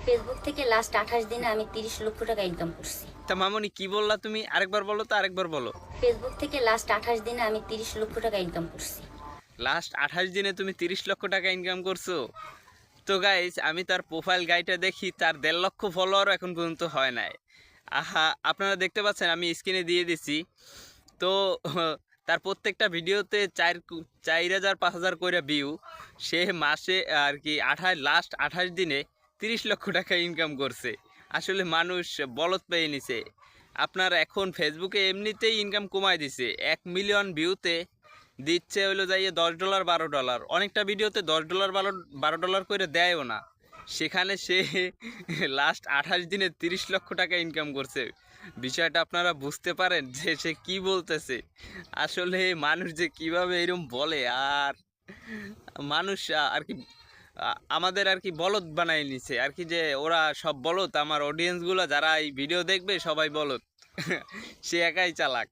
Facebook থেকে last 28 দিনে আমি 30 লক্ষ টাকা ইনকাম করছি। তা মামনি কি বললা তুমি? আরেকবার বলো তো, আরেকবার বলো। ফেসবুক থেকে লাস্ট 28 দিনে আমি 30 লক্ষ টাকা ইনকাম করছি। লাস্ট 28 দিনে তুমি 30 লক্ষ টাকা ইনকাম করছো? তো গাইস, আমি তার প্রোফাইল গাইটা দেখি, তার 1.5 লক্ষ ফলোয়ারও এখন পর্যন্ত হয় নাই। আহা, আপনারা দেখতে পাচ্ছেন, আমি স্ক্রিনে দিয়ে দিছি। তো তার প্রত্যেকটা ভিডিওতে 4,000 5,000 করে ভিউ। সে মাসে আর কি লাস্ট 28 দিনে 30 লক্ষ টাকা ইনকাম করছে। আসলে মানুষ বলদ পেয়ে নিছে। আপনার এখন ফেসবুকে এমনিতেই ইনকাম কমায় দিছে। 1 মিলিয়ন ভিউতে দিচ্ছে হইলো যাইয়ে $10 $12। অনেকটা ভিডিওতে $10 $12 করে দেয়ও না। সেখানে সে লাস্ট 28 দিনে 30 লক্ষ টাকা ইনকাম করছে। বিষয়টা আপনারা বুঝতে পারেন যে সে কি বলতেছে? আসলে মানুষ যে কিভাবে এরকম বলে, আর মানুষ আর কি আমাদের আর কি বলদ বানাই নিছে আর কি, যে ওরা সব বলদ, আমার অডিয়েন্সগুলো যারা এই ভিডিও দেখবে সবাই বলদ। সে একাই চালাক।